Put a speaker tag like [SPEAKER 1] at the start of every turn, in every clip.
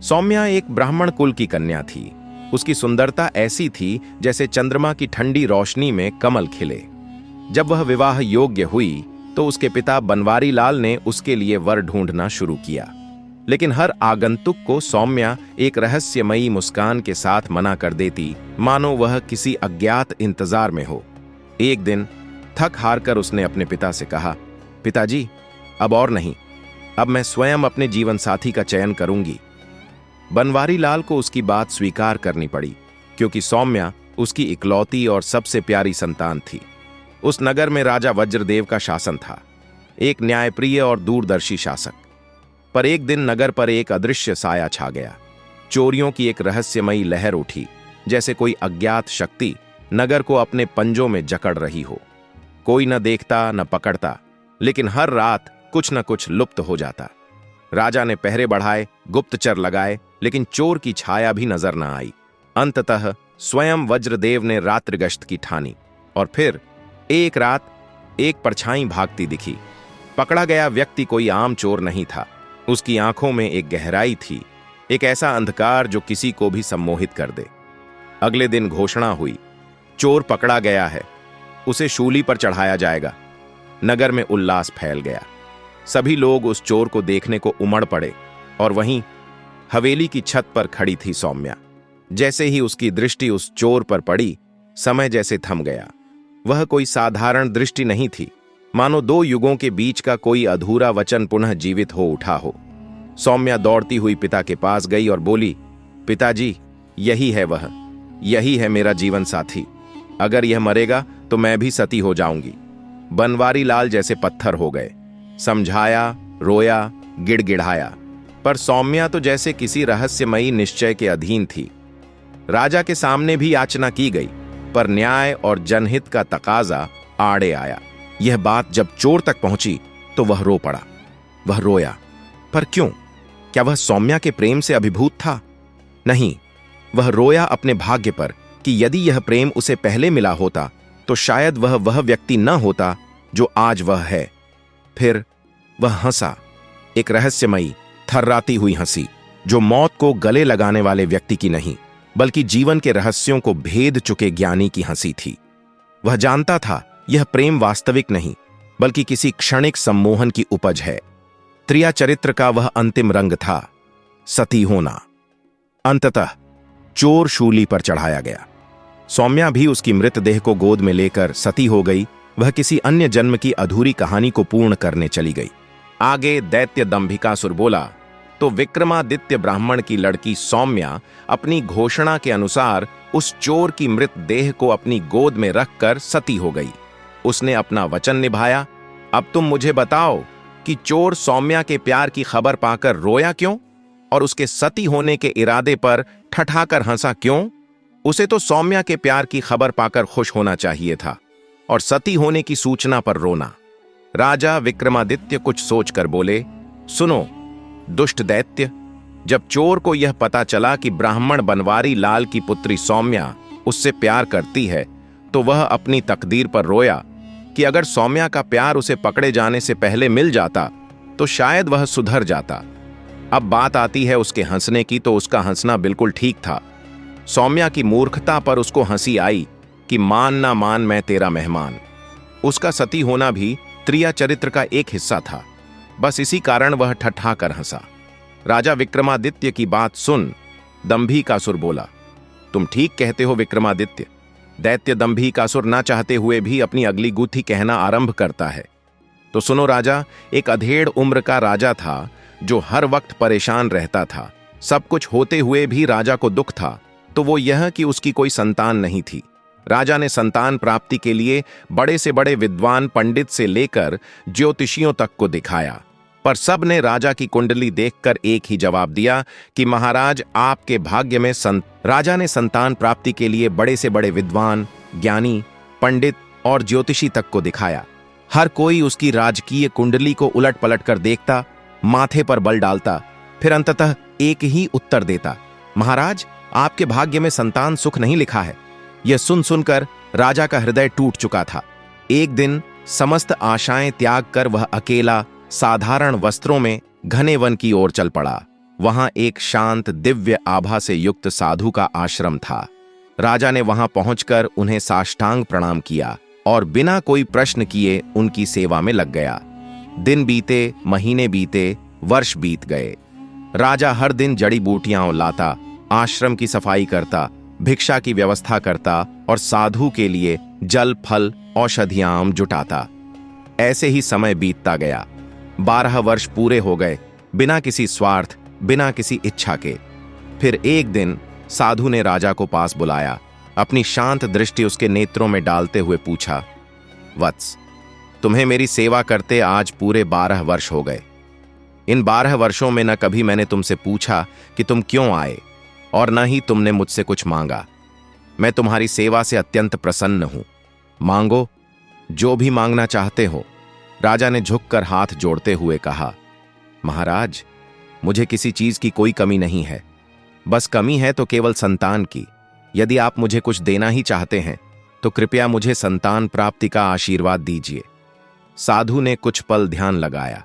[SPEAKER 1] सौम्या एक ब्राह्मण कुल की कन्या थी। उसकी सुंदरता ऐसी थी जैसे चंद्रमा की ठंडी रोशनी में कमल खिले। जब वह विवाह योग्य हुई तो उसके पिता बनवारी लाल ने उसके लिए वर ढूंढना शुरू किया, लेकिन हर आगंतुक को सौम्या एक रहस्यमयी मुस्कान के साथ मना कर देती, मानो वह किसी अज्ञात इंतजार में हो। एक दिन थक हार कर उसने अपने पिता से कहा, पिताजी, अब और नहीं, अब मैं स्वयं अपने जीवन साथी का चयन करूंगी। बनवारी लाल को उसकी बात स्वीकार करनी पड़ी, क्योंकि सौम्या उसकी इकलौती और सबसे प्यारी संतान थी। उस नगर में राजा वज्रदेव का शासन था, एक न्यायप्रिय और दूरदर्शी शासक। पर एक दिन नगर पर एक अदृश्य साया छा गया। चोरियों की एक रहस्यमयी लहर उठी, जैसे कोई अज्ञात शक्ति नगर को अपने पंजों में जकड़ रही हो। कोई न देखता न पकड़ता, लेकिन हर रात कुछ न कुछ लुप्त हो जाता। राजा ने पहरे बढ़ाए, गुप्तचर लगाए, लेकिन चोर की छाया भी नजर न आई। अंततः स्वयं वज्रदेव ने रात्रि गश्त की ठानी, और फिर एक रात एक परछाई भागती दिखी। पकड़ा गया व्यक्ति कोई आम चोर नहीं था। उसकी आंखों में एक गहराई थी, एक ऐसा अंधकार जो किसी को भी सम्मोहित कर दे। अगले दिन घोषणा हुई, चोर पकड़ा गया है, उसे शूली पर चढ़ाया जाएगा। नगर में उल्लास फैल गया। सभी लोग उस चोर को देखने को उमड़ पड़े, और वहीं हवेली की छत पर खड़ी थी सौम्या। जैसे ही उसकी दृष्टि उस चोर पर पड़ी, समय जैसे थम गया। वह कोई साधारण दृष्टि नहीं थी, मानो दो युगों के बीच का कोई अधूरा वचन पुनः जीवित हो उठा हो। सौम्या दौड़ती हुई पिता के पास गई और बोली, पिताजी, यही है वह, यही है मेरा जीवन साथी। अगर यह मरेगा तो मैं भी सती हो जाऊंगी। बनवारी लाल जैसे पत्थर हो गए। समझाया, रोया, गिड़गिड़ाया, पर सौम्या तो जैसे किसी रहस्यमयी निश्चय के अधीन थी। राजा के सामने भी याचना की गई, पर न्याय और जनहित का तकाजा आड़े आया। यह बात जब चोर तक पहुंची तो वह रो पड़ा। वह रोया, पर क्यों? क्या वह सौम्या के प्रेम से अभिभूत था? नहीं, वह रोया अपने भाग्य पर कि यदि यह प्रेम उसे पहले मिला होता तो शायद वह व्यक्ति न होता जो आज वह है। फिर वह हंसा, एक रहस्यमयी, थर्राती हुई हंसी, जो मौत को गले लगाने वाले व्यक्ति की नहीं, बल्कि जीवन के रहस्यों को भेद चुके ज्ञानी की हंसी थी। वह जानता था यह प्रेम वास्तविक नहीं, बल्कि किसी क्षणिक सम्मोहन की उपज है। त्रिया चरित्र का वह अंतिम रंग था, सती होना। अंततः चोर शूली पर चढ़ाया गया। सौम्या भी उसकी मृतदेह को गोद में लेकर सती हो गई। वह किसी अन्य जन्म की अधूरी कहानी को पूर्ण करने चली गई। आगे दैत्य दंभिकासुर बोला, तो विक्रमादित्य ब्राह्मण की लड़की सौम्या अपनी घोषणा के अनुसार उस चोर की मृतदेह को अपनी गोद में रखकर सती हो गई। उसने अपना वचन निभाया। अब तुम मुझे बताओ कि चोर सौम्या के प्यार की खबर पाकर रोया क्यों, और उसके सती होने के इरादे पर ठठाकर हंसा क्यों? उसे तो सौम्या के प्यार की खबर पाकर खुश होना चाहिए था, और सती होने की सूचना पर रोना। राजा विक्रमादित्य कुछ सोचकर बोले, सुनो दुष्ट दैत्य, जब चोर को यह पता चला कि ब्राह्मण बनवारी लाल की पुत्री सौम्या उससे प्यार करती है, तो वह अपनी तकदीर पर रोया कि अगर सौम्या का प्यार उसे पकड़े जाने से पहले मिल जाता तो शायद वह सुधर जाता। अब बात आती है उसके हंसने की, तो उसका हंसना बिल्कुल ठीक था। सौम्या की मूर्खता पर उसको हंसी आई कि मान ना मान मैं तेरा मेहमान। उसका सती होना भी त्रिया चरित्र का एक हिस्सा था। बस इसी कारण वह ठठाकर हंसा। राजा विक्रमादित्य की बात सुन दंभिकासुर बोला, तुम ठीक कहते हो विक्रमादित्य। दैत्य दंभिकासुर ना चाहते हुए भी अपनी अगली गुत्थी कहना आरंभ करता है। तो सुनो राजा, एक अधेड़ उम्र का राजा था जो हर वक्त परेशान रहता था। सब कुछ होते हुए भी राजा को दुख था, तो वो यह कि उसकी कोई संतान नहीं थी। राजा ने संतान प्राप्ति के लिए बड़े से बड़े विद्वान पंडित से लेकर ज्योतिषियों तक को दिखाया, पर सब ने राजा की कुंडली देखकर एक ही जवाब दिया कि महाराज, आपके भाग्य में राजा ने संतान प्राप्ति के लिए बड़े से बड़े विद्वान, ज्ञानी, पंडित और ज्योतिषी तक को दिखाया। हर कोई उसकी राजकीय कुंडली को उलट पलट कर देखता, माथे पर बल डालता, फिर अंततः एक ही उत्तर देता, महाराज, आपके भाग्य में संतान सुख नहीं लिखा है। यह सुन सुनकर राजा का हृदय टूट चुका था। एक दिन समस्त आशाएं त्याग कर वह अकेला साधारण वस्त्रों में घने वन की ओर चल पड़ा। वहां एक शांत दिव्य आभा से युक्त साधु का आश्रम था। राजा ने वहां पहुंचकर उन्हें साष्टांग प्रणाम किया और बिना कोई प्रश्न किए उनकी सेवा में लग गया। दिन बीते, महीने बीते, वर्ष बीत गए। राजा हर दिन जड़ी बूटियां लाता, आश्रम की सफाई करता, भिक्षा की व्यवस्था करता और साधु के लिए जल, फल, औषधियां जुटाता। ऐसे ही समय बीतता गया। 12 वर्ष पूरे हो गए, बिना किसी स्वार्थ, बिना किसी इच्छा के। फिर एक दिन साधु ने राजा को पास बुलाया, अपनी शांत दृष्टि उसके नेत्रों में डालते हुए पूछा, वत्स, तुम्हें मेरी सेवा करते आज पूरे 12 वर्ष हो गए। इन 12 वर्षों में न कभी मैंने तुमसे पूछा कि तुम क्यों आए और न ही तुमने मुझसे कुछ मांगा। मैं तुम्हारी सेवा से अत्यंत प्रसन्न हूं। मांगो, जो भी मांगना चाहते हो। राजा ने झुककर हाथ जोड़ते हुए कहा, महाराज, मुझे किसी चीज की कोई कमी नहीं है। बस कमी है तो केवल संतान की। यदि आप मुझे कुछ देना ही चाहते हैं तो कृपया मुझे संतान प्राप्ति का आशीर्वाद दीजिए। साधु ने कुछ पल ध्यान लगाया।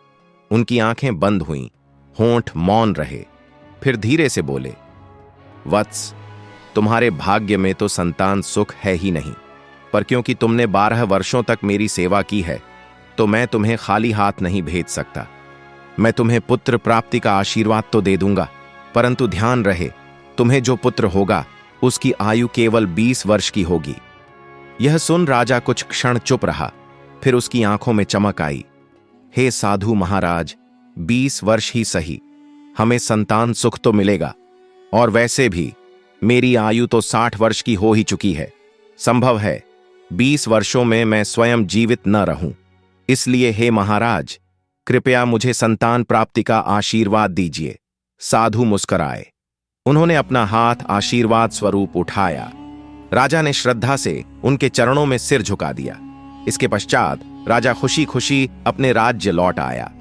[SPEAKER 1] उनकी आंखें बंद हुईं, होंठ मौन रहे। फिर धीरे से बोले, वत्स, तुम्हारे भाग्य में तो संतान सुख है ही नहीं, पर क्योंकि तुमने 12 वर्षों तक मेरी सेवा की है तो मैं तुम्हें खाली हाथ नहीं भेज सकता। मैं तुम्हें पुत्र प्राप्ति का आशीर्वाद तो दे दूंगा, परंतु ध्यान रहे, तुम्हें जो पुत्र होगा उसकी आयु केवल 20 वर्ष की होगी। यह सुन राजा कुछ क्षण चुप रहा, फिर उसकी आंखों में चमक आई। हे साधु महाराज, 20 वर्ष ही सही, हमें संतान सुख तो मिलेगा, और वैसे भी मेरी आयु तो 60 वर्ष की हो ही चुकी है। संभव है 20 वर्षों में मैं स्वयं जीवित न रहूं। इसलिए हे महाराज, कृपया मुझे संतान प्राप्ति का आशीर्वाद दीजिए। साधु मुस्कुराए। उन्होंने अपना हाथ आशीर्वाद स्वरूप उठाया। राजा ने श्रद्धा से उनके चरणों में सिर झुका दिया। इसके पश्चात राजा खुशी खुशी अपने राज्य लौट आया।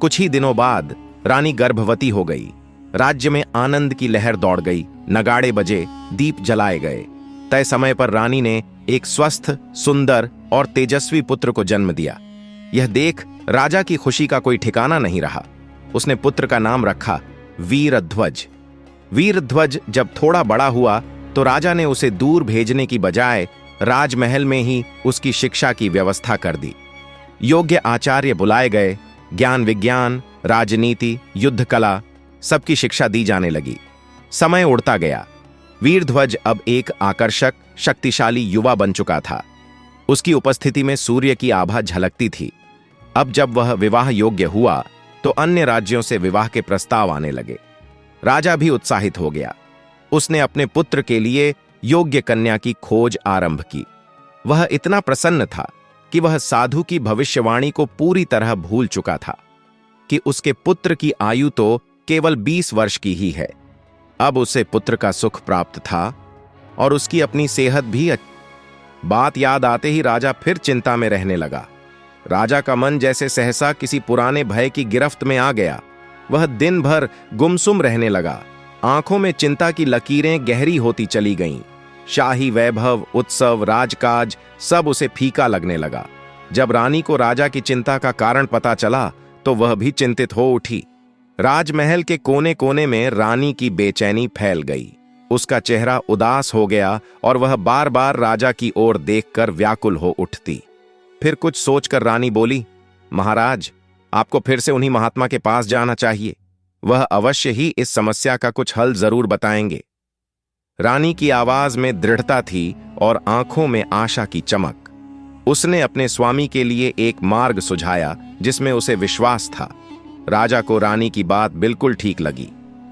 [SPEAKER 1] कुछ ही दिनों बाद रानी गर्भवती हो गई। राज्य में आनंद की लहर दौड़ गई। नगाड़े बजे, दीप जलाए गए। तय समय पर रानी ने एक स्वस्थ, सुंदर और तेजस्वी पुत्र को जन्म दिया। यह देख राजा की खुशी का कोई ठिकाना नहीं रहा। उसने पुत्र का नाम रखा वीरध्वज। वीरध्वज जब थोड़ा बड़ा हुआ तो राजा ने उसे दूर भेजने की बजाय राजमहल में ही उसकी शिक्षा की व्यवस्था कर दी। योग्य आचार्य बुलाए गए। ज्ञान, विज्ञान, राजनीति, युद्ध कला, सबकी शिक्षा दी जाने लगी। समय उड़ता गया। वीरध्वज अब एक आकर्षक, शक्तिशाली युवा बन चुका था। उसकी उपस्थिति में सूर्य की आभा झलकती थी। अब जब वह विवाह योग्य हुआ तो अन्य राज्यों से विवाह के प्रस्ताव आने लगे। राजा भी उत्साहित हो गया। उसने अपने पुत्र के लिए योग्य कन्या की खोज आरंभ की। वह इतना प्रसन्न था कि वह साधु की भविष्यवाणी को पूरी तरह भूल चुका था कि उसके पुत्र की आयु तो केवल 20 वर्ष की ही है। अब उसे पुत्र का सुख प्राप्त था और उसकी अपनी सेहत भी अच्छी। बात याद आते ही राजा फिर चिंता में रहने लगा। राजा का मन जैसे सहसा किसी पुराने भय की गिरफ्त में आ गया। वह दिन भर गुमसुम रहने लगा। आंखों में चिंता की लकीरें गहरी होती चली गईं। शाही वैभव, उत्सव, राजकाज सब उसे फीका लगने लगा। जब रानी को राजा की चिंता का कारण पता चला तो वह भी चिंतित हो उठी। राजमहल के कोने कोने में रानी की बेचैनी फैल गई। उसका चेहरा उदास हो गया और वह बार बार राजा की ओर देखकर व्याकुल हो उठती। फिर कुछ सोचकर रानी बोली, महाराज, आपको फिर से उन्हीं महात्मा के पास जाना चाहिए। वह अवश्य ही इस समस्या का कुछ हल जरूर बताएंगे। रानी की आवाज में दृढ़ता थी और आंखों में आशा की चमक। उसने अपने स्वामी के लिए एक मार्ग सुझाया जिसमें उसे विश्वास था। राजा को रानी की बात बिल्कुल ठीक लगी।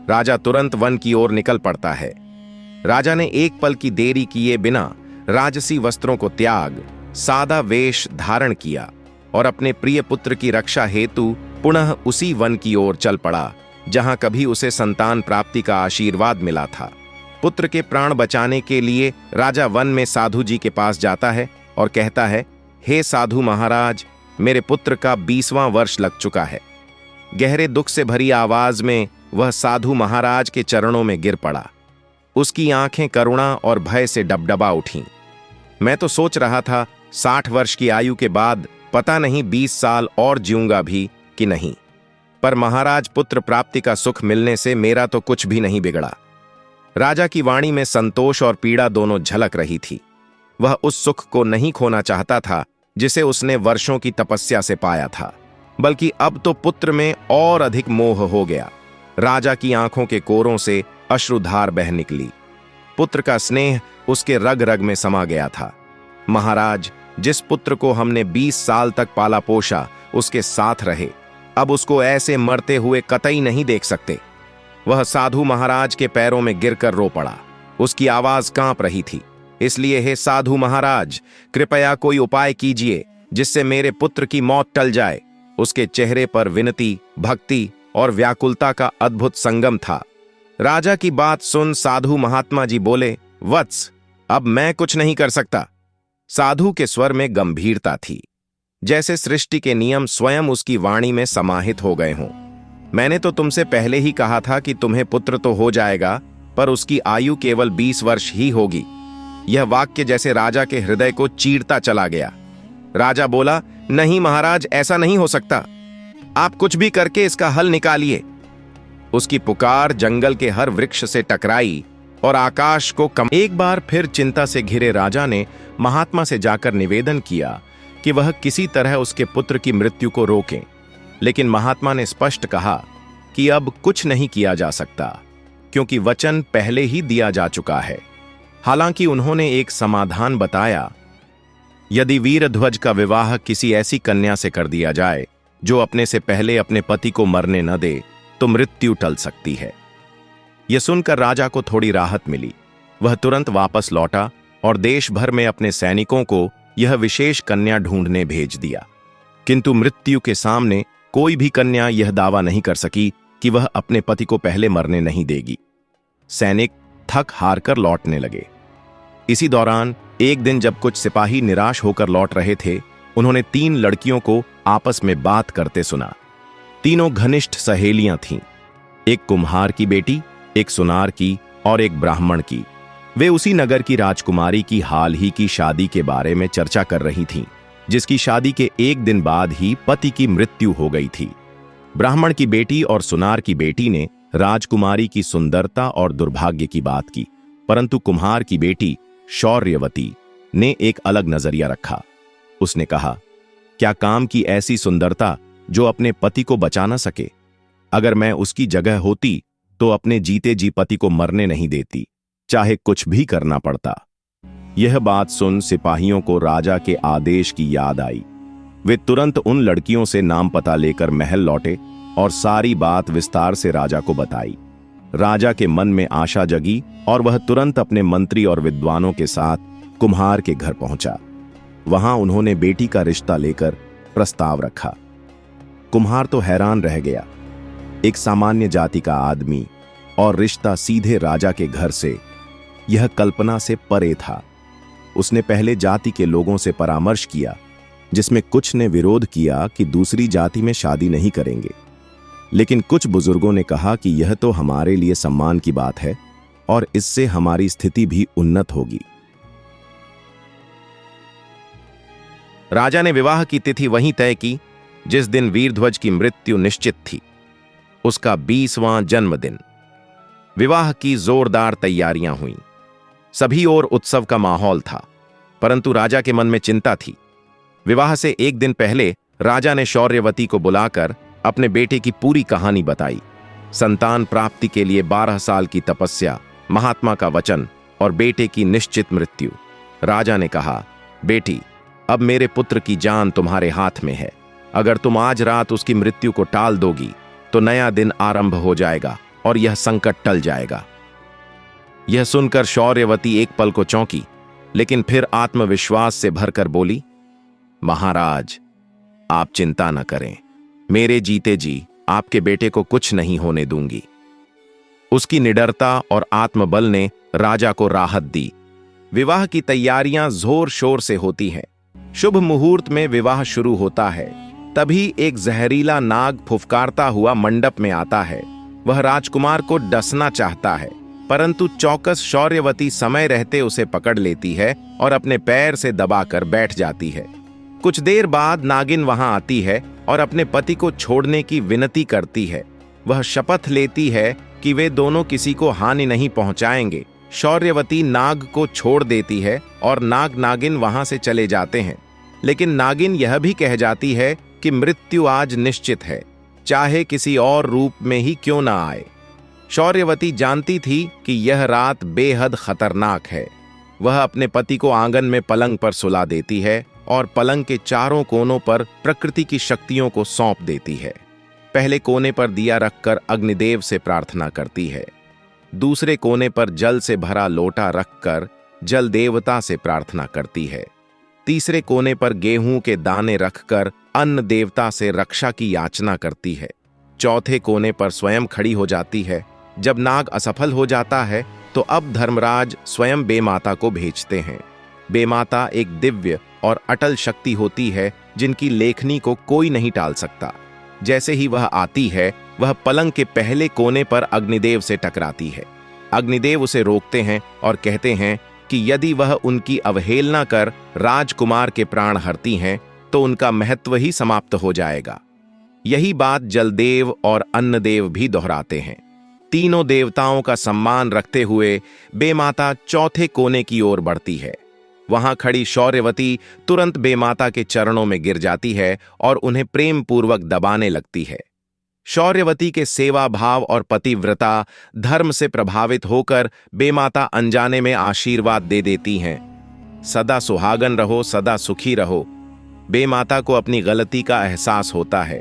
[SPEAKER 1] राजा तुरंत वन की ओर निकल पड़ता है। राजा ने एक पल की देरी किए बिना राजसी वस्त्रों को त्याग सादा वेश धारण किया और अपने प्रिय पुत्र की रक्षा हेतु पुनः उसी वन की ओर चल पड़ा जहां कभी उसे संतान प्राप्ति का आशीर्वाद मिला था। पुत्र के प्राण बचाने के लिए राजा वन में साधु जी के पास जाता है और कहता है, हे साधु महाराज, मेरे पुत्र का 20वां वर्ष लग चुका है। गहरे दुख से भरी आवाज में वह साधु महाराज के चरणों में गिर पड़ा। उसकी आंखें करुणा और भय से डबडबा उठीं। मैं तो सोच रहा था 60 वर्ष की आयु के बाद पता नहीं 20 साल और जीऊंगा भी कि नहीं। पर महाराज, पुत्र प्राप्ति का सुख मिलने से मेरा तो कुछ भी नहीं बिगड़ा। राजा की वाणी में संतोष और पीड़ा दोनों झलक रही थी। वह उस सुख को नहीं खोना चाहता था जिसे उसने वर्षों की तपस्या से पाया था, बल्कि अब तो पुत्र में और अधिक मोह हो गया। राजा की आंखों के कोरों से अश्रुधार बह निकली। पुत्र का स्नेह उसके रग रग में समा गया था। महाराज, जिस पुत्र को हमने 20 साल तक पाला पोषा, उसके साथ रहे, अब उसको ऐसे मरते हुए कतई नहीं देख सकते। वह साधु महाराज के पैरों में गिरकर रो पड़ा। उसकी आवाज कांप रही थी। इसलिए हे साधु महाराज, कृपया कोई उपाय कीजिए जिससे मेरे पुत्र की मौत टल जाए। उसके चेहरे पर विनती, भक्ति और व्याकुलता का अद्भुत संगम था। राजा की बात सुन साधु महात्मा जी बोले, वत्स, अब मैं कुछ नहीं कर सकता। साधु के स्वर में गंभीरता थी, जैसे सृष्टि के नियम स्वयं उसकी वाणी में समाहित हो गए हों। मैंने तो तुमसे पहले ही कहा था कि तुम्हें पुत्र तो हो जाएगा, पर उसकी आयु केवल 20 वर्ष ही होगी। यह वाक्य जैसे राजा के हृदय को चीरता चला गया। राजा बोला, नहीं महाराज, ऐसा नहीं हो सकता। आप कुछ भी करके इसका हल निकालिए। उसकी पुकार जंगल के हर वृक्ष से टकराई और आकाश को कम। एक बार फिर चिंता से घिरे राजा ने महात्मा से जाकर निवेदन किया कि वह किसी तरह उसके पुत्र की मृत्यु को रोकें, लेकिन महात्मा ने स्पष्ट कहा कि अब कुछ नहीं किया जा सकता, क्योंकि वचन पहले ही दिया जा चुका है। हालांकि उन्होंने एक समाधान बताया, यदि वीरध्वज का विवाह किसी ऐसी कन्या से कर दिया जाए जो अपने से पहले अपने पति को मरने न दे, तो मृत्यु टल सकती है। यह सुनकर राजा को थोड़ी राहत मिली। वह तुरंत वापस लौटा और देश भर में अपने सैनिकों को यह विशेष कन्या ढूंढने भेज दिया। किंतु मृत्यु के सामने कोई भी कन्या यह दावा नहीं कर सकी कि वह अपने पति को पहले मरने नहीं देगी। सैनिक थक हार कर लौटने लगे। इसी दौरान एक दिन जब कुछ सिपाही निराश होकर लौट रहे थे, उन्होंने 3 लड़कियों को आपस में बात करते सुना। तीनों घनिष्ठ सहेलियां थीं, एक कुम्हार की बेटी, एक सुनार की और एक ब्राह्मण की। वे उसी नगर की राजकुमारी की हाल ही की शादी के बारे में चर्चा कर रही थीं, जिसकी शादी के एक दिन बाद ही पति की मृत्यु हो गई थी। ब्राह्मण की बेटी और सुनार की बेटी ने राजकुमारी की सुंदरता और दुर्भाग्य की बात की, परंतु कुम्हार की बेटी शौर्यवती ने एक अलग नजरिया रखा। उसने कहा, क्या काम की ऐसी सुंदरता जो अपने पति को बचा न सके? अगर मैं उसकी जगह होती तो अपने जीते जी पति को मरने नहीं देती, चाहे कुछ भी करना पड़ता। यह बात सुन सिपाहियों को राजा के आदेश की याद आई। वे तुरंत उन लड़कियों से नाम पता लेकर महल लौटे और सारी बात विस्तार से राजा को बताई। राजा के मन में आशा जगी और वह तुरंत अपने मंत्री और विद्वानों के साथ कुम्हार के घर पहुंचा। वहां उन्होंने बेटी का रिश्ता लेकर प्रस्ताव रखा। कुम्हार तो हैरान रह गया। एक सामान्य जाति का आदमी और रिश्ता सीधे राजा के घर से, यह कल्पना से परे था। उसने पहले जाति के लोगों से परामर्श किया, जिसमें कुछ ने विरोध किया कि दूसरी जाति में शादी नहीं करेंगे, लेकिन कुछ बुजुर्गों ने कहा कि यह तो हमारे लिए सम्मान की बात है और इससे हमारी स्थिति भी उन्नत होगी। राजा ने विवाह की तिथि वहीं तय की जिस दिन वीरध्वज की मृत्यु निश्चित थी, उसका 20वां जन्मदिन। विवाह की जोरदार तैयारियां हुईं। सभी ओर उत्सव का माहौल था, परंतु राजा के मन में चिंता थी। विवाह से एक दिन पहले राजा ने शौर्यवती को बुलाकर अपने बेटे की पूरी कहानी बताई। संतान प्राप्ति के लिए 12 साल की तपस्या, महात्मा का वचन और बेटे की निश्चित मृत्यु। राजा ने कहा, बेटी, अब मेरे पुत्र की जान तुम्हारे हाथ में है। अगर तुम आज रात उसकी मृत्यु को टाल दोगी तो नया दिन आरंभ हो जाएगा और यह संकट टल जाएगा। यह सुनकर शौर्यवती एक पल को चौंकी, लेकिन फिर आत्मविश्वास से भरकर बोली, महाराज, आप चिंता न करें, मेरे जीते जी आपके बेटे को कुछ नहीं होने दूंगी। उसकी निडरता और आत्मबल ने राजा को राहत दी। विवाह की तैयारियां जोर शोर से होती हैं। शुभ मुहूर्त में विवाह शुरू होता है। तभी एक जहरीला नाग फुफकारता हुआ मंडप में आता है। वह राजकुमार को डसना चाहता है, परंतु चौकस शौर्यवती समय रहते उसे पकड़ लेती है और अपने पैर से दबाकर बैठ जाती है। कुछ देर बाद नागिन वहां आती है और अपने पति को छोड़ने की विनती करती है। वह शपथ लेती है कि वे दोनों किसी को हानि नहीं पहुंचाएंगे। शौर्यवती नाग को छोड़ देती है और नाग नागिन वहां से चले जाते हैं। लेकिन नागिन यह भी कह जाती है कि मृत्यु आज निश्चित है, चाहे किसी और रूप में ही क्यों ना आए। शौर्यवती जानती थी कि यह रात बेहद खतरनाक है। वह अपने पति को आंगन में पलंग पर सुला देती है और पलंग के चारों कोनों पर प्रकृति की शक्तियों को सौंप देती है। पहले कोने पर दिया रखकर अग्निदेव से प्रार्थना करती है। दूसरे कोने पर जल से भरा लोटा रखकर जल देवता से प्रार्थना करती है। तीसरे कोने पर गेहूं के दाने रखकर अन्न देवता से रक्षा की याचना करती है। चौथे कोने पर स्वयं खड़ी हो जाती है। जब नाग असफल हो जाता है तो अब धर्मराज स्वयं बेमाता को भेजते हैं। बेमाता एक दिव्य और अटल शक्ति होती है जिनकी लेखनी को कोई नहीं टाल सकता। जैसे ही वह आती है, वह पलंग के पहले कोने पर अग्निदेव से टकराती है। अग्निदेव उसे रोकते हैं और कहते हैं कि यदि वह उनकी अवहेलना कर राजकुमार के प्राण हरती हैं तो उनका महत्व ही समाप्त हो जाएगा। यही बात जलदेव और अन्नदेव भी दोहराते हैं। तीनों देवताओं का सम्मान रखते हुए बेमाता चौथे कोने की ओर बढ़ती है। वहां खड़ी शौर्यवती तुरंत बेमाता के चरणों में गिर जाती है और उन्हें प्रेम पूर्वक दबाने लगती है। शौर्यवती के सेवा भाव और पतिव्रता धर्म से प्रभावित होकर बेमाता अनजाने में आशीर्वाद दे देती हैं। सदा सुहागन रहो, सदा सुखी रहो। बेमाता को अपनी गलती का एहसास होता है।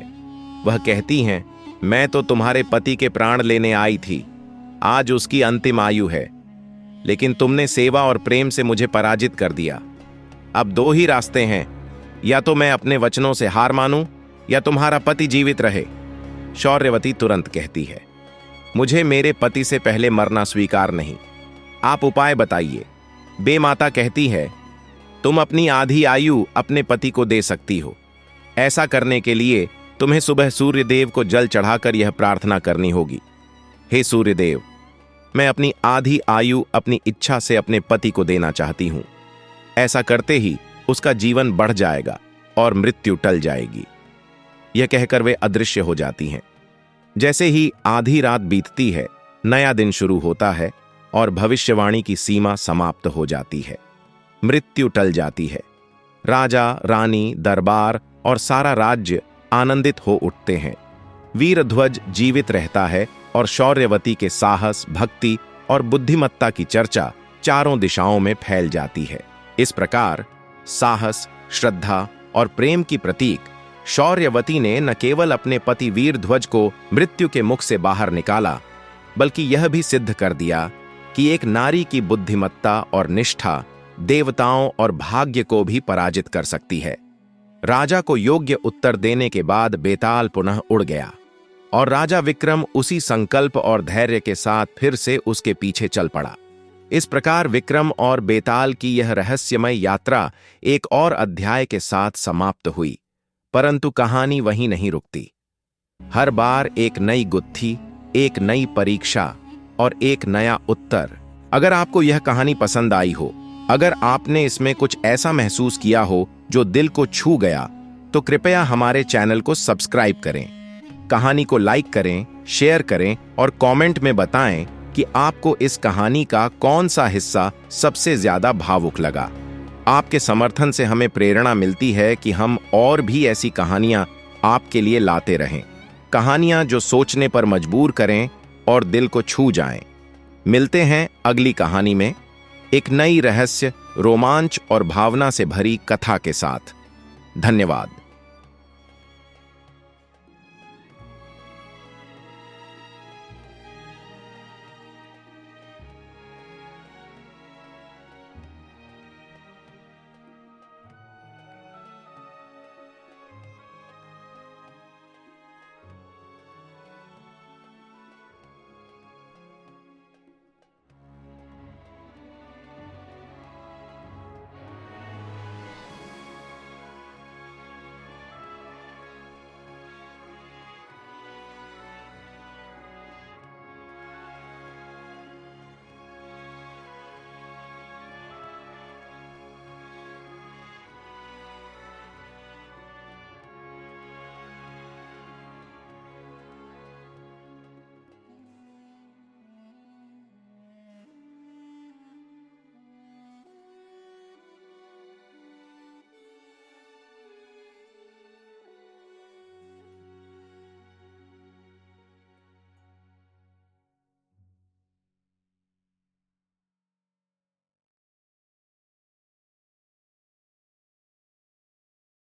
[SPEAKER 1] वह कहती हैं, मैं तो तुम्हारे पति के प्राण लेने आई थी, आज उसकी अंतिम आयु है, लेकिन तुमने सेवा और प्रेम से मुझे पराजित कर दिया। अब दो ही रास्ते हैं, या तो मैं अपने वचनों से हार मानूं या तुम्हारा पति जीवित रहे। शौर्यवती तुरंत कहती है, मुझे मेरे पति से पहले मरना स्वीकार नहीं, आप उपाय बताइए। बेमाता कहती है, तुम अपनी आधी आयु अपने पति को दे सकती हो। ऐसा करने के लिए तुम्हें सुबह सूर्यदेव को जल चढ़ाकर यह प्रार्थना करनी होगी, हे सूर्यदेव, मैं अपनी आधी आयु अपनी इच्छा से अपने पति को देना चाहती हूं। ऐसा करते ही उसका जीवन बढ़ जाएगा और मृत्यु टल जाएगी। यह कहकर वे अदृश्य हो जाती हैं। जैसे ही आधी रात बीतती है, नया दिन शुरू होता है और भविष्यवाणी की सीमा समाप्त हो जाती है। मृत्यु टल जाती है। राजा, रानी, दरबार और सारा राज्य आनंदित हो उठते हैं। वीरध्वज जीवित रहता है और शौर्यवती के साहस, भक्ति और बुद्धिमत्ता की चर्चा चारों दिशाओं में फैल जाती है। इस प्रकार साहस, श्रद्धा और प्रेम की प्रतीक शौर्यवती ने न केवल अपने पति वीरध्वज को मृत्यु के मुख से बाहर निकाला, बल्कि यह भी सिद्ध कर दिया कि एक नारी की बुद्धिमत्ता और निष्ठा देवताओं और भाग्य को भी पराजित कर सकती है। राजा को योग्य उत्तर देने के बाद बेताल पुनः उड़ गया और राजा विक्रम उसी संकल्प और धैर्य के साथ फिर से उसके पीछे चल पड़ा। इस प्रकार विक्रम और बेताल की यह रहस्यमय यात्रा एक और अध्याय के साथ समाप्त हुई। परंतु कहानी वहीं नहीं रुकती। हर बार एक नई गुत्थी, एक नई परीक्षा और एक नया उत्तर। अगर आपको यह कहानी पसंद आई हो, अगर आपने इसमें कुछ ऐसा महसूस किया हो जो दिल को छू गया, तो कृपया हमारे चैनल को सब्सक्राइब करें, कहानी को लाइक करें, शेयर करें और कमेंट में बताएं कि आपको इस कहानी का कौन सा हिस्सा सबसे ज्यादा भावुक लगा। आपके समर्थन से हमें प्रेरणा मिलती है कि हम और भी ऐसी कहानियां आपके लिए लाते रहें, कहानियां जो सोचने पर मजबूर करें और दिल को छू जाएं। मिलते हैं अगली कहानी में, एक नई रहस्य, रोमांच और भावना से भरी कथा के साथ। धन्यवाद।